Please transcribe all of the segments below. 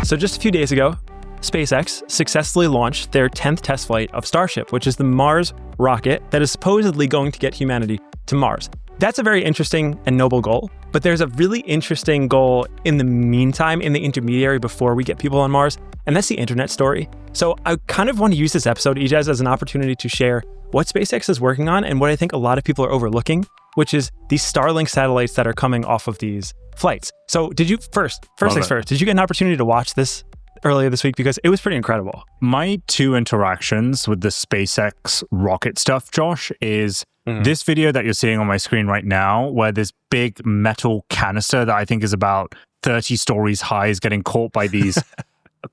So just a few days ago, SpaceX successfully launched their 10th test flight of Starship, which is the Mars rocket that is supposedly going to get humanity to Mars. That's a very interesting and noble goal, but there's a really interesting goal in the meantime, in the intermediary before we get people on Mars, and that's the internet story. So I kind of want to use this episode, Ijaz, as an opportunity to share what SpaceX is working on and what I think a lot of people are overlooking, which is these Starlink satellites that are coming off of these flights. So did you, first things first, did you get an opportunity to watch this earlier this week? Because it was pretty incredible. My two interactions with the SpaceX rocket stuff, Josh, is this video that you're seeing on my screen right now, where this big metal canister that I think is about 30 stories high is getting caught by these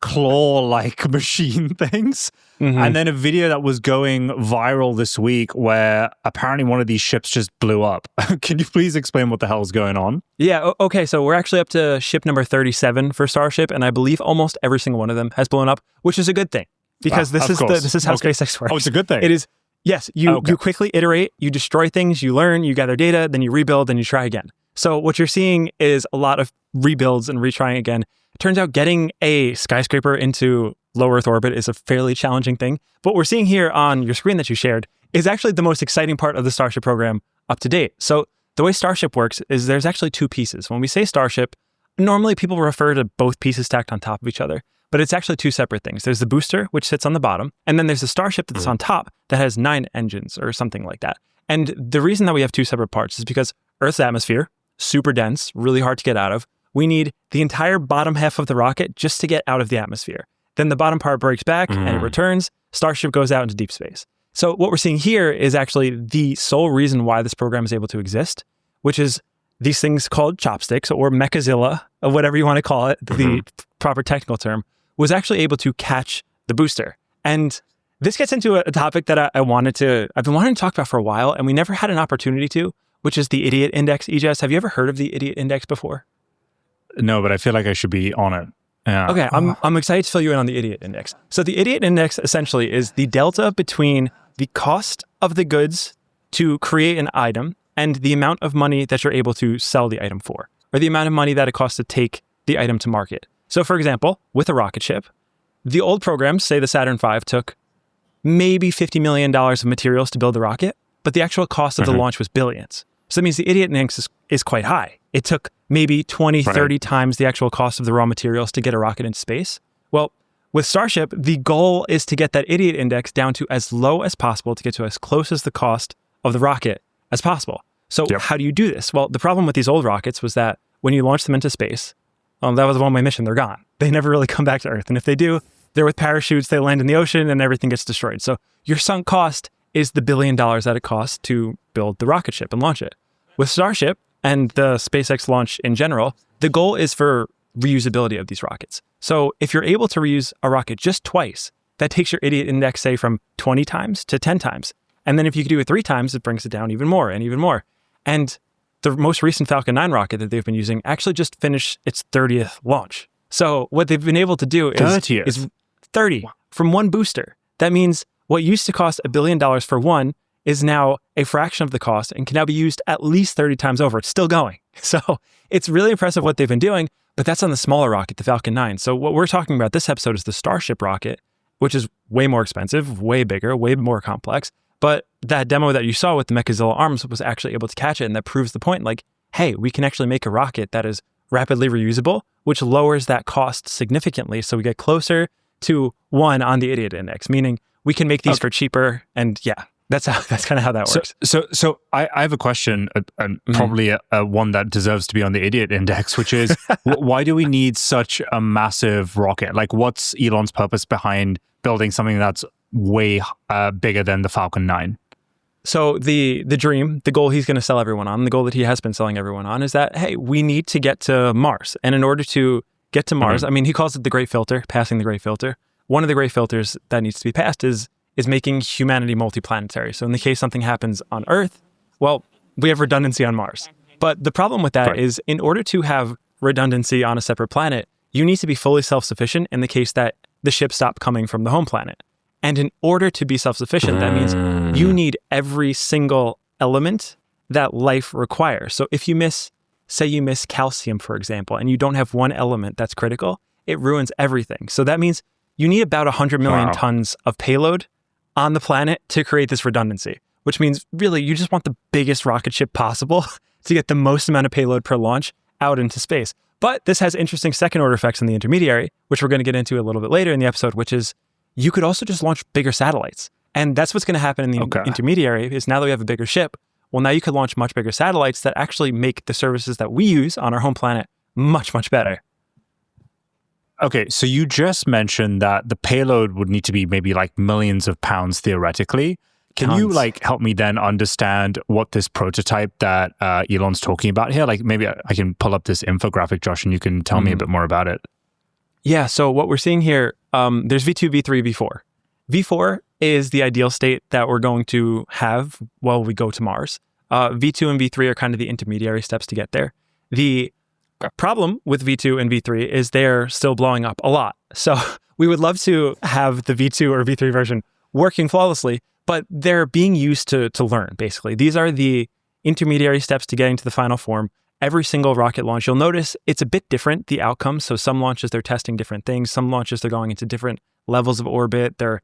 claw-like machine things. And then a video that was going viral this week where apparently one of these ships just blew up. Can you please explain what the hell is going on? Yeah, okay, so we're actually up to ship number 37 for Starship, and I believe almost every single one of them has blown up, which is a good thing, because this is how SpaceX works. Oh, it's a good thing. It is. Yes, you quickly iterate, you destroy things, you learn, you gather data, then you rebuild, then you try again. So what you're seeing is a lot of rebuilds and retrying again. It turns out getting a skyscraper into low Earth orbit is a fairly challenging thing. But what we're seeing here on your screen that you shared is actually the most exciting part of the Starship program up to date. So the way Starship works is there's actually two pieces. When we say Starship, normally people refer to both pieces stacked on top of each other, but it's actually two separate things. There's the booster, which sits on the bottom, and then there's the Starship that's on top that has 9 engines or something like that. And the reason that we have two separate parts is because Earth's atmosphere, super dense, really hard to get out of. We need the entire bottom half of the rocket just to get out of the atmosphere. Then the bottom part breaks back and it returns. Starship goes out into deep space. So what we're seeing here is actually the sole reason why this program is able to exist, which is these things called chopsticks or Mechazilla, or whatever you want to call it, the proper technical term, was actually able to catch the booster. And this gets into a topic that I've been wanting to talk about for a while, and we never had an opportunity to, which is the idiot index. Ijaz, have you ever heard of the idiot index before? No, but I feel like I should be on it. Yeah. Okay, I'm excited to fill you in on the idiot index. So the idiot index essentially is the delta between the cost of the goods to create an item and the amount of money that you're able to sell the item for, or the amount of money that it costs to take the item to market. So for example, with a rocket ship, the old programs, say the Saturn V, took maybe $50 million of materials to build the rocket, but the actual cost of the launch was billions. So that means the idiot index is quite high. It took maybe 20, 30 times the actual cost of the raw materials to get a rocket into space. Well, with Starship, the goal is to get that idiot index down to as low as possible to get to as close as the cost of the rocket as possible. So how do you do this? Well, the problem with these old rockets was that when you launch them into space, that was a one-way mission, they're gone. They never really come back to Earth. And if they do, they're with parachutes, they land in the ocean and everything gets destroyed. So your sunk cost is the $1 billion that it costs to build the rocket ship and launch it. With Starship and the SpaceX launch in general, the goal is for reusability of these rockets. So if you're able to reuse a rocket just twice, that takes your idiot index, say, from 20 times to 10 times. And then if you could do it 3 times, it brings it down even more and even more. And the most recent Falcon 9 rocket that they've been using actually just finished its 30th launch. So what they've been able to do is 30 from one booster. That means what used to cost $1 billion for one is now a fraction of the cost and can now be used at least 30 times over. It's still going. So it's really impressive what they've been doing, but that's on the smaller rocket, the Falcon 9. So what we're talking about this episode is the Starship rocket, which is way more expensive, way bigger, way more complex. But that demo that you saw with the Mechazilla arms was actually able to catch it, and that proves the point, like, hey, we can actually make a rocket that is rapidly reusable, which lowers that cost significantly. So we get closer to 1 on the idiot index, meaning we can make these for cheaper. And yeah, that's kind of how that works. So I have a question, and probably a one that deserves to be on the idiot index, which is why do we need such a massive rocket? Like, what's Elon's purpose behind building something that's way bigger than the Falcon 9? So the dream, the goal he's going to sell everyone on, the goal that he has been selling everyone on is that, hey, we need to get to Mars. And in order to get to Mars, I mean, he calls it the great filter, passing the great filter. One of the great filters that needs to be passed is making humanity multiplanetary. So in the case something happens on Earth, well, we have redundancy on Mars. But the problem with that is in order to have redundancy on a separate planet, you need to be fully self-sufficient in the case that the ships stop coming from the home planet. And in order to be self-sufficient, that means you need every single element that life requires. So if you miss, say you miss calcium, for example, and you don't have one element that's critical, it ruins everything. So that means you need about 100 million Wow. tons of payload on the planet to create this redundancy, which means really you just want the biggest rocket ship possible to get the most amount of payload per launch out into space. But this has interesting second order effects in the intermediary, which we're going to get into a little bit later in the episode, which is you could also just launch bigger satellites. And that's what's going to happen in the intermediary is now that we have a bigger ship, well, now you could launch much bigger satellites that actually make the services that we use on our home planet much, much better. Okay, so you just mentioned that the payload would need to be maybe like millions of pounds theoretically. Can you like help me then understand what this prototype that Elon's talking about here? Like maybe I can pull up this infographic, Josh, and you can tell me a bit more about it. Yeah, so what we're seeing here, there's V2, V3, V4. V4 is the ideal state that we're going to have while we go to Mars. V2 and V3 are kind of the intermediary steps to get there. The problem with V2 and V3 is they're still blowing up a lot. So we would love to have the V2 or V3 version working flawlessly, but they're being used to learn, basically. These are the intermediary steps to getting to the final form. Every single rocket launch, you'll notice it's a bit different, the outcome. So some launches, they're testing different things. Some launches, they're going into different levels of orbit. They're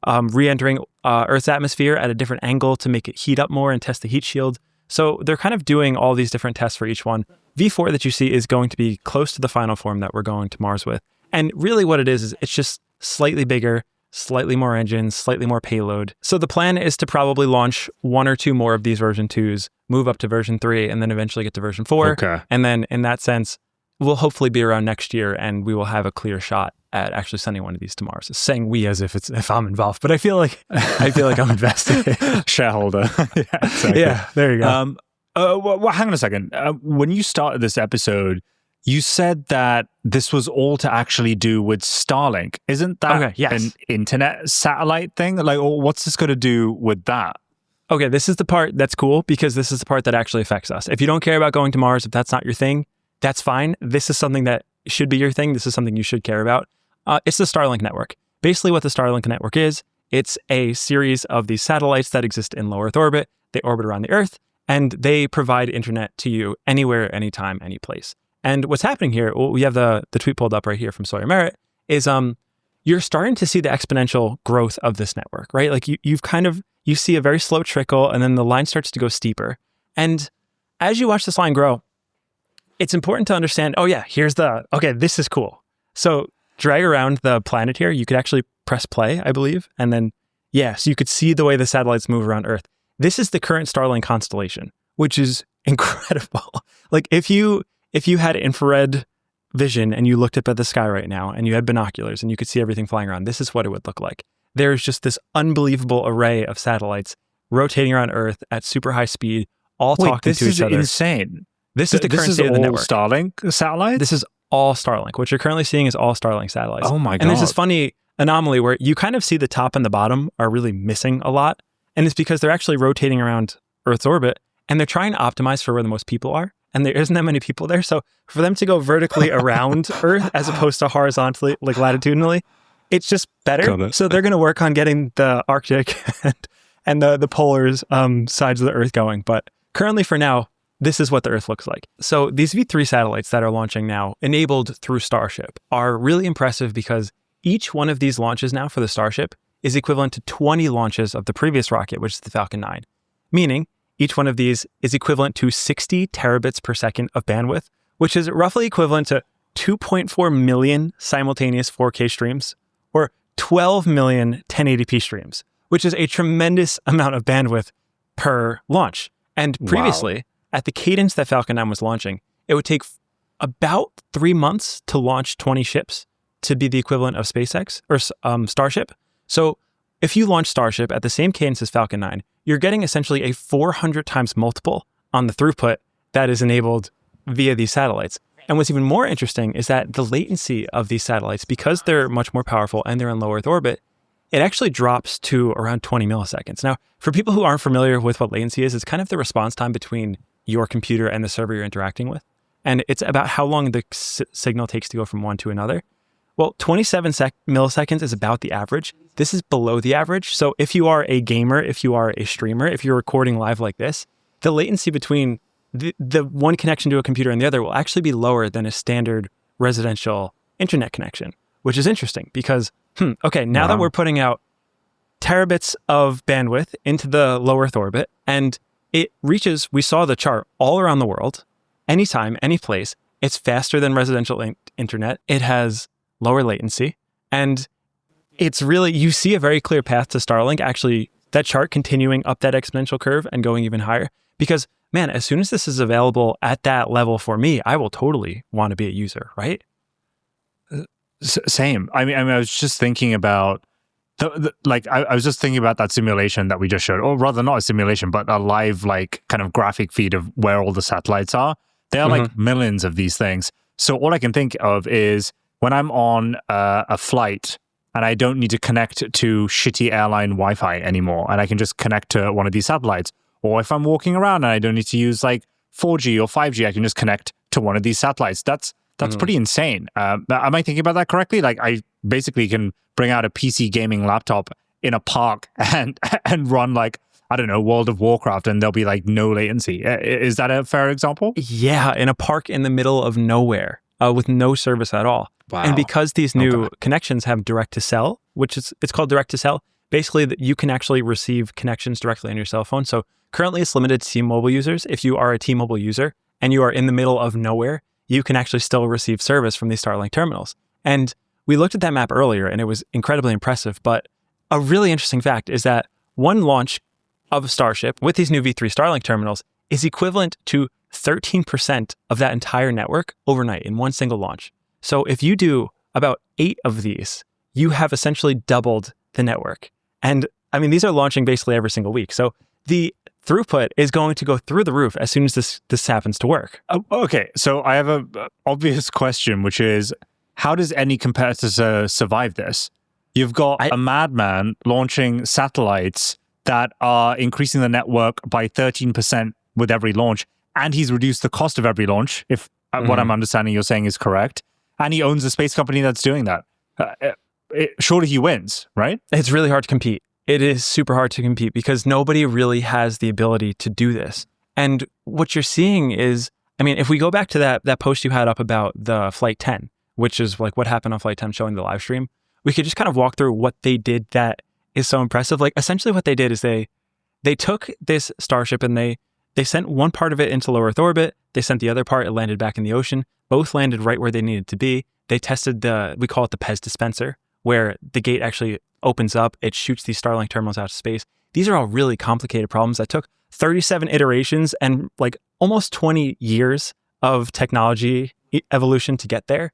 re-entering Earth's atmosphere at a different angle to make it heat up more and test the heat shield. So they're kind of doing all these different tests for each one. V4 that you see is going to be close to the final form that we're going to Mars with. And really what it is it's just slightly bigger, slightly more engines, slightly more payload. So the plan is to probably launch one or two more of these version 2s, move up to version 3, and then eventually get to version 4. Okay. And then in that sense, we'll hopefully be around next year and we will have a clear shot at actually sending one of these to Mars. Saying we as if I'm involved, but I feel like I'm invested. Shareholder. Yeah, exactly. Yeah, there you go. Well, hang on a second. When you started this episode, you said that this was all to actually do with Starlink. Isn't that an internet satellite thing? Like, what's this going to do with that? Okay, this is the part that's cool because this is the part that actually affects us. If you don't care about going to Mars, if that's not your thing, that's fine. This is something that should be your thing. This is something you should care about. It's the Starlink network. Basically what the Starlink network is, it's a series of these satellites that exist in low Earth orbit. They orbit around the Earth and they provide internet to you anywhere, anytime, any place. And what's happening here, we have the tweet pulled up right here from Sawyer Merritt, is you're starting to see the exponential growth of this network, right? Like you see a very slow trickle and then the line starts to go steeper. And as you watch this line grow, it's important to understand, this is cool. So drag around the planet here. You could actually press play, I believe. And then, so you could see the way the satellites move around Earth. This is the current Starlink constellation, which is incredible. Like if you had infrared vision and you looked up at the sky right now and you had binoculars and you could see everything flying around, this is what it would look like. There's just this unbelievable array of satellites rotating around Earth at super high speed, all talking to each other. This is insane. This is the current state of the network. Starlink satellites? This is all Starlink. What you're currently seeing is all Starlink satellites. Oh my God. And there's this funny anomaly where you kind of see the top and the bottom are really missing a lot. And it's because they're actually rotating around Earth's orbit and they're trying to optimize for where the most people are. And there isn't that many people there. So for them to go vertically around Earth as opposed to horizontally, like latitudinally, it's just better. So they're going to work on getting the Arctic and the polar sides of the Earth going. But currently for now, this is what the Earth looks like. So these V3 satellites that are launching now, enabled through Starship, are really impressive because each one of these launches now for the Starship is equivalent to 20 launches of the previous rocket, which is the Falcon 9. Meaning, each one of these is equivalent to 60 terabits per second of bandwidth, which is roughly equivalent to 2.4 million simultaneous 4K streams, or 12 million 1080p streams, which is a tremendous amount of bandwidth per launch. And previously, at the cadence that Falcon 9 was launching, it would take about 3 months to launch 20 ships to be the equivalent of SpaceX or Starship. So if you launch Starship at the same cadence as Falcon 9, you're getting essentially a 400 times multiple on the throughput that is enabled via these satellites. And what's even more interesting is that the latency of these satellites, because they're much more powerful and they're in low Earth orbit, it actually drops to around 20 milliseconds. Now, for people who aren't familiar with what latency is, it's kind of the response time between your computer and the server you're interacting with. And it's about how long the signal takes to go from one to another. Well, 27 milliseconds is about the average. This is below the average. So if you are a gamer, if you are a streamer, if you're recording live like this, the latency between the one connection to a computer and the other will actually be lower than a standard residential internet connection, which is interesting because, okay, now that Wow. we're putting out terabits of bandwidth into the low Earth orbit, and it reaches, we saw the chart, all around the world, anytime, any place. It's faster than residential internet. It has lower latency. And it's really, you see a very clear path to Starlink, actually, that chart continuing up that exponential curve and going even higher. Because, man, as soon as this is available at that level for me, I will totally want to be a user, right? Same. I mean, I was just thinking about I was just thinking about that simulation that we just showed, or rather not a simulation, but a live kind of graphic feed of where all the satellites are. There are like millions of these things. So all I can think of is when I'm on a flight and I don't need to connect to shitty airline Wi-Fi anymore, and I can just connect to one of these satellites. Or if I'm walking around and I don't need to use 4G or 5G, I can just connect to one of these satellites. That's pretty insane. Am I thinking about that correctly? I basically can bring out a PC gaming laptop in a park and run I don't know, World of Warcraft, and there'll be no latency. Is that a fair example? Yeah, in a park in the middle of nowhere with no service at all. Wow. And because these new connections have direct to cell, it's called direct to cell, basically that you can actually receive connections directly on your cell phone. So currently it's limited to T-Mobile users. If you are a T-Mobile user and you are in the middle of nowhere, you can actually still receive service from these Starlink terminals. And we looked at that map earlier and it was incredibly impressive. But a really interesting fact is that one launch of Starship with these new V3 Starlink terminals is equivalent to 13% of that entire network overnight in one single launch. So if you do about 8 of these, you have essentially doubled the network. And I mean, these are launching basically every single week. So the throughput is going to go through the roof as soon as this happens to work. Okay, so I have a obvious question, which is, how does any competitor survive this? You've got a madman launching satellites that are increasing the network by 13% with every launch, and he's reduced the cost of every launch, if what I'm understanding you're saying is correct, and he owns a space company that's doing that. Surely he wins, right? It's really hard to compete. It is super hard to compete because nobody really has the ability to do this. And what you're seeing is, I mean, if we go back to that post you had up about the Flight 10, which is what happened on Flight 10 showing the live stream, we could just kind of walk through what they did that is so impressive. Essentially what they did is they took this Starship and they sent one part of it into low Earth orbit. They sent the other part, it landed back in the ocean. Both landed right where they needed to be. They tested we call it the PEZ dispenser, where the gate actually opens up. It shoots these Starlink terminals out to space. These are all really complicated problems that took 37 iterations and almost 20 years of technology evolution to get there.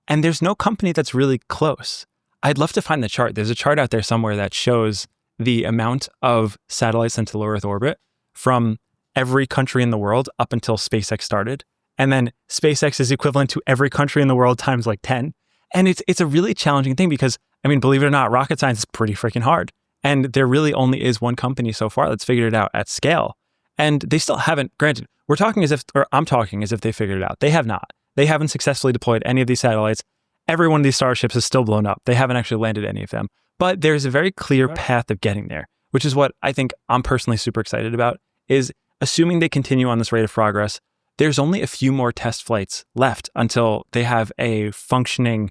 And there's no company that's really close. I'd love to find the chart. There's a chart out there somewhere that shows the amount of satellites into low Earth orbit from every country in the world up until SpaceX started. And then SpaceX is equivalent to every country in the world times 10. And it's a really challenging thing because, I mean, believe it or not, rocket science is pretty freaking hard. And there really only is one company so far that's figured it out at scale. And they still haven't, granted, I'm talking as if they figured it out. They have not. They haven't successfully deployed any of these satellites. Every one of these Starships is still blown up. They haven't actually landed any of them. But there's a very clear path of getting there, which is what I think I'm personally super excited about, is assuming they continue on this rate of progress, there's only a few more test flights left until they have a functioning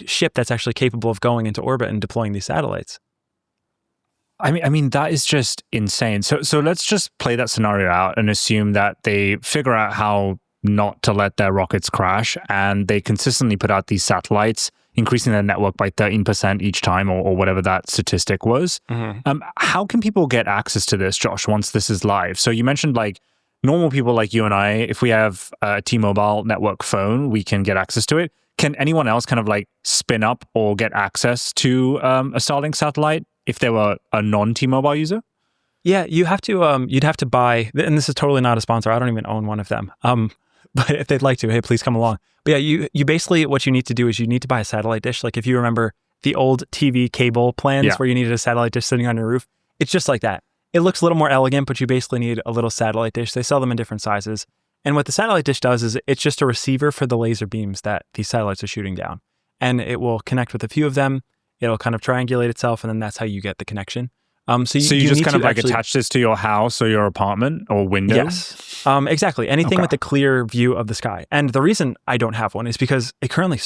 ship that's actually capable of going into orbit and deploying these satellites. I mean that is just insane. So let's just play that scenario out and assume that they figure out how not to let their rockets crash, and they consistently put out these satellites, increasing their network by 13% each time, or whatever that statistic was. How can people get access to this, Josh, once this is live? So you mentioned normal people like you and I, if we have a T-Mobile network phone, we can get access to it. Can anyone else kind of spin up or get access to a Starlink satellite if they were a non-T-Mobile user? Yeah, you have to. You'd have to buy, and this is totally not a sponsor. I don't even own one of them. But if they'd like to, hey, please come along. But yeah, you basically, what you need to do is you need to buy a satellite dish. If you remember the old TV cable plans where you needed a satellite dish sitting on your roof, it's just like that. It looks a little more elegant, but you basically need a little satellite dish. They sell them in different sizes. And what the satellite dish does is it's just a receiver for the laser beams that these satellites are shooting down. And it will connect with a few of them. It'll kind of triangulate itself, and then that's how you get the connection. So you just need kind of to like actually attach this to your house or your apartment or window? Yes, exactly. Anything with a clear view of the sky. And the reason I don't have one is because it currently,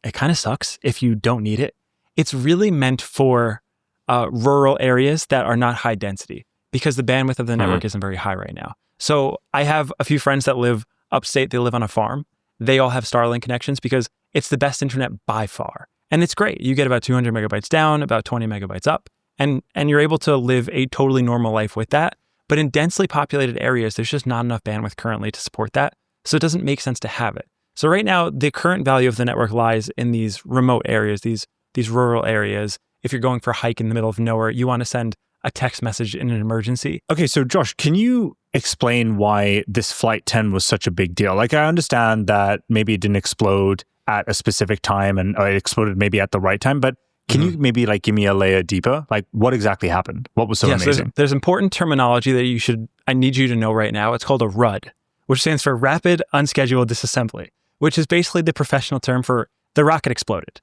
it kind of sucks if you don't need it. It's really meant for rural areas that are not high density because the bandwidth of the network isn't very high right now. So I have a few friends that live upstate. They live on a farm. They all have Starlink connections because it's the best internet by far. And it's great. You get about 200 megabytes down, about 20 megabytes up, and you're able to live a totally normal life with that. But in densely populated areas, there's just not enough bandwidth currently to support that. So it doesn't make sense to have it. So right now, the current value of the network lies in these remote areas, these rural areas. If you're going for a hike in the middle of nowhere, you want to send a text message in an emergency. Okay, so Josh, can you explain why this Flight 10 was such a big deal? Like, I understand that maybe it didn't explode at a specific time and it exploded maybe at the right time, but can you maybe like give me a layer deeper? Like, what exactly happened? What was so amazing? There's important terminology that I need you to know right now. It's called a RUD, which stands for Rapid Unscheduled Disassembly, which is basically the professional term for the rocket exploded.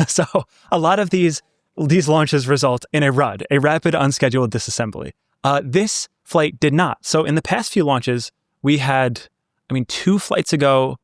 So a lot of these launches result in a RUD, a Rapid Unscheduled Disassembly. This flight did not. So in the past few launches, we had, 2 flights ago,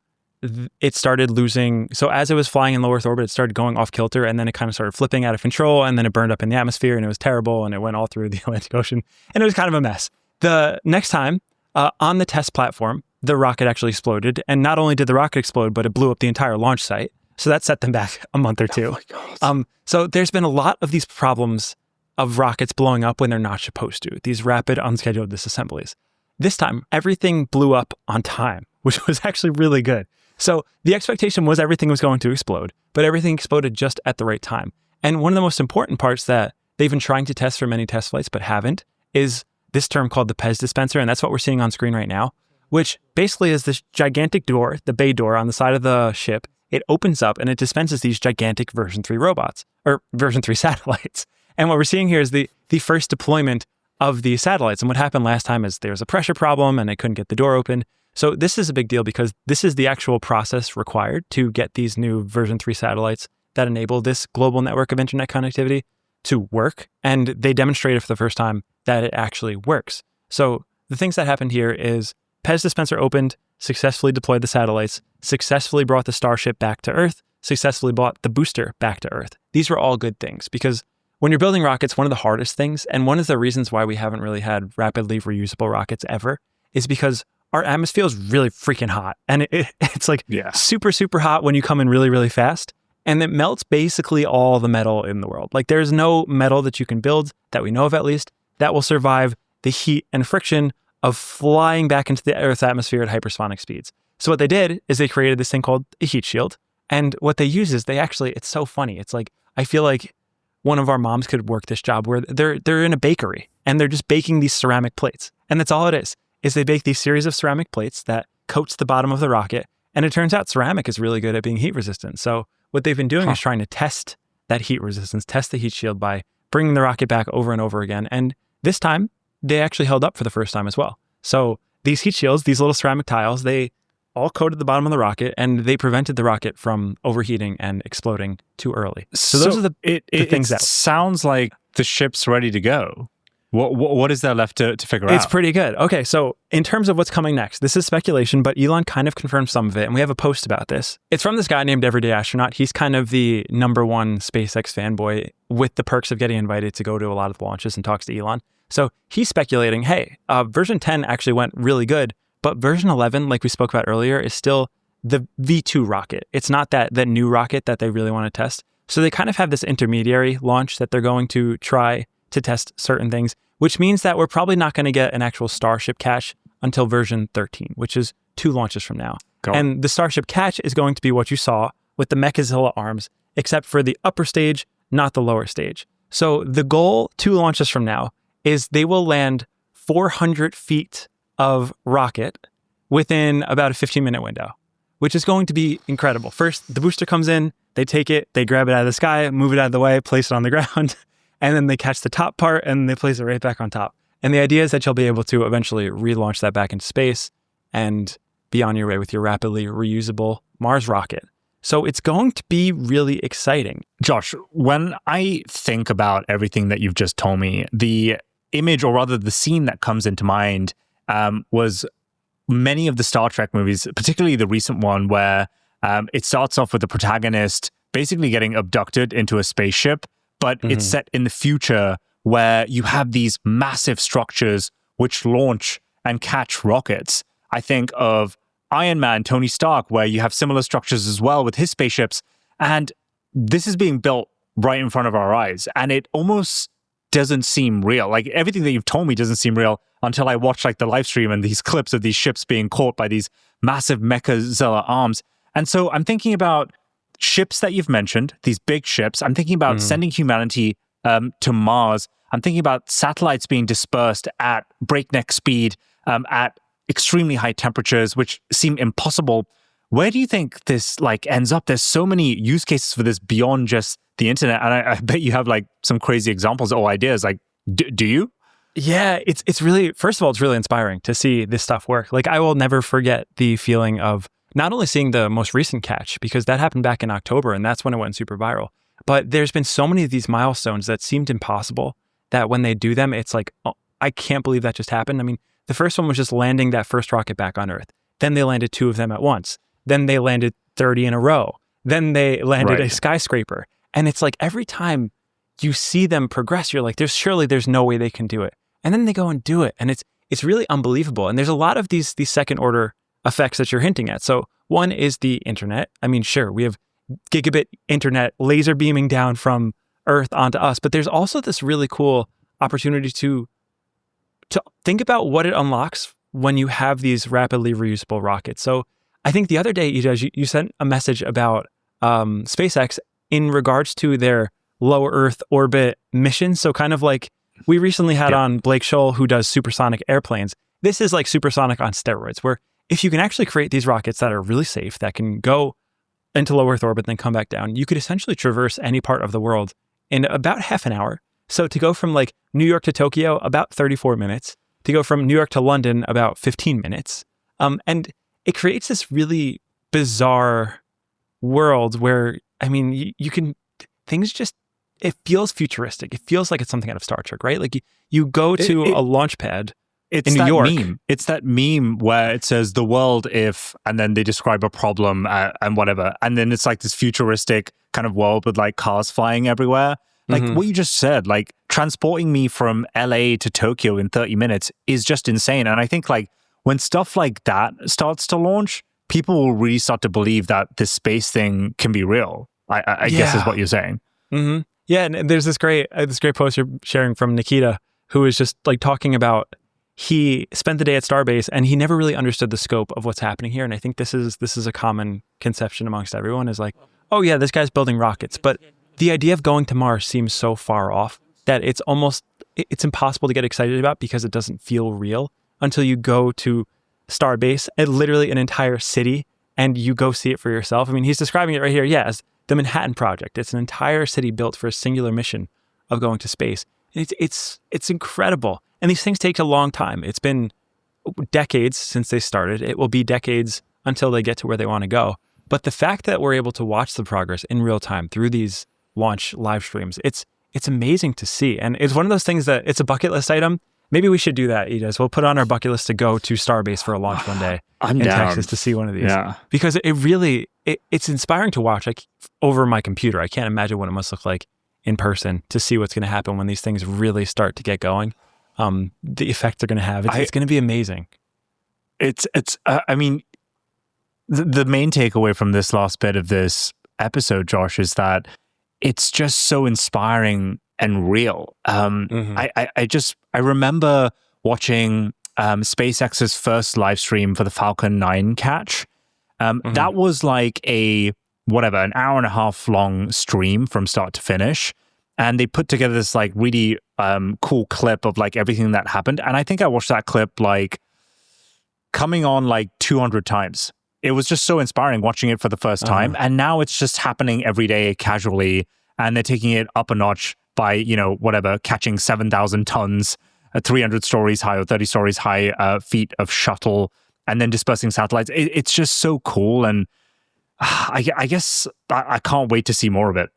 it started losing. So as it was flying in low Earth orbit, it started going off kilter, and then it kind of started flipping out of control, and then it burned up in the atmosphere, and it was terrible, and it went all through the Atlantic Ocean, and it was kind of a mess. The next time, on the test platform, the rocket actually exploded, and not only did the rocket explode, but it blew up the entire launch site. So that set them back a month or two. Oh my God. So there's been a lot of these problems of rockets blowing up when they're not supposed to, these rapid unscheduled disassemblies. This time, everything blew up on time, which was actually really good. So the expectation was everything was going to explode, but everything exploded just at the right time. And one of the most important parts that they've been trying to test for many test flights but haven't is this term called the PEZ dispenser, and that's what we're seeing on screen right now, which basically is this gigantic door, the bay door on the side of the ship. It opens up and it dispenses these gigantic version 3 robots, or version 3 satellites. And what we're seeing here is the first deployment of these satellites. And what happened last time is there was a pressure problem and they couldn't get the door open. So this is a big deal because this is the actual process required to get these new version 3 satellites that enable this global network of internet connectivity to work. And they demonstrated for the first time that it actually works. So the things that happened here is PEZ dispenser opened, successfully deployed the satellites, successfully brought the Starship back to Earth, successfully brought the booster back to Earth. These were all good things because when you're building rockets, one of the hardest things, and one of the reasons why we haven't really had rapidly reusable rockets ever, is because our atmosphere is really freaking hot. And it's like super, super hot when you come in really, really fast. And it melts basically all the metal in the world. Like there's no metal that you can build, that we know of at least, that will survive the heat and friction of flying back into the Earth's atmosphere at hypersonic speeds. So what they did is they created this thing called a heat shield. And what they use is it's so funny. It's like, I feel like one of our moms could work this job where they're in a bakery and they're just baking these ceramic plates. And that's all it is they bake these series of ceramic plates that coats the bottom of the rocket. And it turns out ceramic is really good at being heat resistant. So what they've been doing is trying to test that heat resistance, test the heat shield by bringing the rocket back over and over again. And this time, they actually held up for the first time as well. So these heat shields, these little ceramic tiles, they all coated the bottom of the rocket and they prevented the rocket from overheating and exploding too early. So those are the things that sounds like the ship's ready to go. What is there left to figure out? It's pretty good. Okay, so in terms of what's coming next, this is speculation, but Elon kind of confirmed some of it, and we have a post about this. It's from this guy named Everyday Astronaut. He's kind of the #1 SpaceX fanboy with the perks of getting invited to go to a lot of the launches and talks to Elon. So he's speculating, hey, version 10 actually went really good, but version 11, like we spoke about earlier, is still the V2 rocket. It's not that new rocket that they really want to test. So they kind of have this intermediary launch that they're going to try to test certain things, which means that we're probably not going to get an actual Starship catch until version 13, which is 2 launches from now. And the Starship catch is going to be what you saw with the Mechazilla arms, except for the upper stage, not the lower stage. So the goal 2 launches from now is they will land 400 feet of rocket within about a 15-minute window, which is going to be incredible. First, the booster comes in, they take it, they grab it out of the sky, move it out of the way, place it on the ground, and then they catch the top part and they place it right back on top. And the idea is that you'll be able to eventually relaunch that back into space and be on your way with your rapidly reusable Mars rocket. So it's going to be really exciting. Josh, when I think about everything that you've just told me, the image, or rather the scene that comes into mind was many of the Star Trek movies, particularly the recent one where it starts off with the protagonist basically getting abducted into a spaceship, but it's set in the future where you have these massive structures which launch and catch rockets. I think of Iron Man, Tony Stark, where you have similar structures as well with his spaceships. And this is being built right in front of our eyes. And it almost doesn't seem real. Like everything that you've told me doesn't seem real until I watch like the live stream and these clips of these ships being caught by these massive Mechazilla arms. And so I'm thinking about ships that you've mentioned, these big ships. I'm thinking about sending humanity to Mars. I'm thinking about satellites being dispersed at breakneck speed, at extremely high temperatures, which seem impossible. Where do you think this like ends up? There's so many use cases for this beyond just the internet, and I bet you have like some crazy examples or ideas. Like, do you? Yeah, it's really, first of all, it's really inspiring to see this stuff work. Like, I will never forget the feeling of not only seeing the most recent catch, because that happened back in October, and that's when it went super viral. But there's been so many of these milestones that seemed impossible that when they do them, it's like, oh, I can't believe that just happened. I mean, the first one was just landing that first rocket back on Earth. Then they landed 2 of them at once. Then they landed 30 in a row. Then they landed a skyscraper. And it's like every time you see them progress, you're like, there's no way they can do it. And then they go and do it. And it's really unbelievable. And there's a lot of these second order effects that you're hinting at. So one is the internet. I mean, sure, we have gigabit internet laser beaming down from Earth onto us, but there's also this really cool opportunity to think about what it unlocks when you have these rapidly reusable rockets. So I think the other day, you sent a message about SpaceX in regards to their low Earth orbit mission. So kind of like we recently had on Blake Scholl, who does supersonic airplanes. This is like supersonic on steroids, where if you can actually create these rockets that are really safe, that can go into low Earth orbit, then come back down, you could essentially traverse any part of the world in about half an hour. So to go from like New York to Tokyo, about 34 minutes. To go from New York to London, about 15 minutes. And it creates this really bizarre world where, I mean, you can, things just, it feels futuristic. It feels like it's something out of Star Trek, right? Like you go to a launch pad in New York. Meme. It's that meme where it says the world if, and then they describe a problem and whatever. And then it's like this futuristic kind of world with like cars flying everywhere. Like what you just said, like transporting me from LA to Tokyo in 30 minutes is just insane. And I think like when stuff like that starts to launch, people will really start to believe that this space thing can be real. I guess is what you're saying. Yeah, and there's this great post you're sharing from Nikita, who is just like talking about he spent the day at Starbase and he never really understood the scope of what's happening here. And I think this is a common conception amongst everyone is like, oh yeah, this guy's building rockets, but the idea of going to Mars seems so far off that it's impossible to get excited about because it doesn't feel real until you go to Starbase, and literally an entire city, and you go see it for yourself. I mean, he's describing it right here, as the Manhattan Project. It's an entire city built for a singular mission of going to space. And it's incredible. And these things take a long time. It's been decades since they started. It will be decades until they get to where they want to go. But the fact that we're able to watch the progress in real time through these launch live streams, it's amazing to see. And it's one of those things that it's a bucket list item. Maybe we should do that, Edis. We'll put on our bucket list to go to Starbase for a launch one day in Texas to see one of these. Yeah. Because it's inspiring to watch like over my computer. I can't imagine what it must look like in person to see what's going to happen when these things really start to get going. The effect they're going to have. It's going to be amazing. I mean, the main takeaway from this last bit of this episode, Josh, is that it's just so inspiring and real. I remember watching SpaceX's first live stream for the Falcon 9 catch. That was like an hour and a half long stream from start to finish. And they put together this like really cool clip of like everything that happened. And I think I watched that clip like coming on like 200 times. It was just so inspiring watching it for the first time. And now it's just happening every day casually. And they're taking it up a notch by, catching 7,000 tons, 300 stories high or 30 stories high feet of shuttle, and then dispersing satellites. It's just so cool. And I guess I can't wait to see more of it.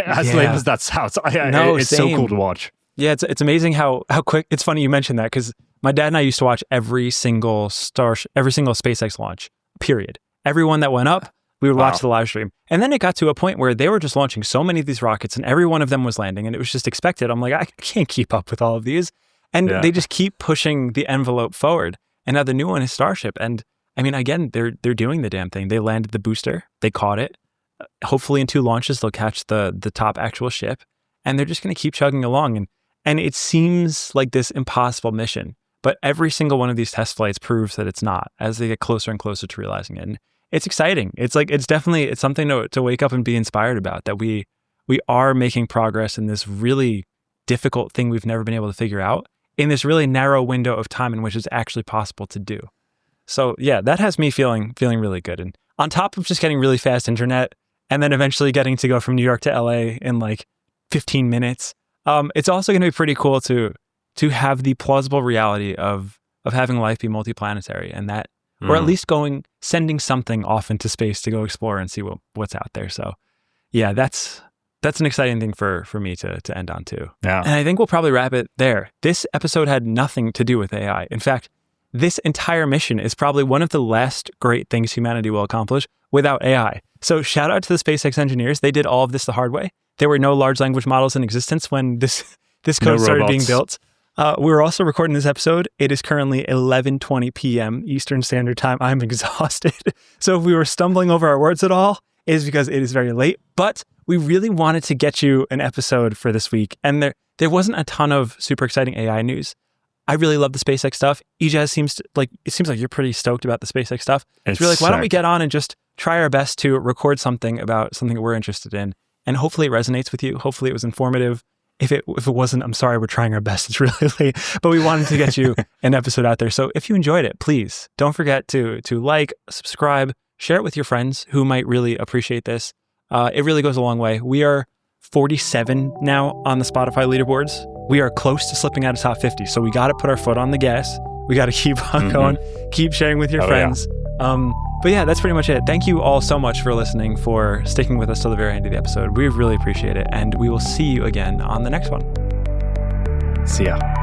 As lame as that sounds, it's same. so cool to watch. Yeah, it's amazing how quick. It's funny you mentioned that because my dad and I used to watch every single SpaceX launch. Period. Everyone that went up, we would watch the live stream. And then it got to a point where they were just launching so many of these rockets, and every one of them was landing, and it was just expected. I'm like, I can't keep up with all of these, and they just keep pushing the envelope forward. And now the new one is Starship, and I mean, again, they're doing the damn thing. They landed the booster, they caught it. Hopefully, in 2 launches, they'll catch the top actual ship, and they're just going to keep chugging along. And it seems like this impossible mission, but every single one of these test flights proves that it's not as they get closer and closer to realizing it. And it's exciting. It's something to wake up and be inspired about, that we are making progress in this really difficult thing we've never been able to figure out in this really narrow window of time in which it's actually possible to do. So yeah, that has me feeling really good. And on top of just getting really fast internet and then eventually getting to go from New York to LA in like 15 minutes, it's also going to be pretty cool to have the plausible reality of having life be multiplanetary, and that, or at least sending something off into space to go explore and see what's out there. So yeah, that's an exciting thing for me to end on too. Yeah. And I think we'll probably wrap it there. This episode had nothing to do with AI. In fact, this entire mission is probably one of the last great things humanity will accomplish without AI. So shout out to the SpaceX engineers. They did all of this the hard way. There were no large language models in existence when this code started being built. We're also recording this episode. It is currently 11:20 p.m. Eastern Standard Time. I'm exhausted. So if we were stumbling over our words at all, it is because it is very late. But we really wanted to get you an episode for this week. And there wasn't a ton of super exciting AI news. I really love the SpaceX stuff. Ejaz seems like you're pretty stoked about the SpaceX stuff. So we're like, why don't we get on and just try our best to record something about something that we're interested in, and hopefully it resonates with you. Hopefully it was informative. If it wasn't, I'm sorry, we're trying our best. It's really late, but we wanted to get you an episode out there. So if you enjoyed it, please don't forget to like, subscribe, share it with your friends who might really appreciate this. It really goes a long way. We are 47 now on the Spotify leaderboards. We are close to slipping out of top 50. So we got to put our foot on the gas. We got to keep on going, keep sharing with your friends. Yeah. But yeah, that's pretty much it. Thank you all so much for listening, for sticking with us till the very end of the episode. We really appreciate it. And we will see you again on the next one. See ya.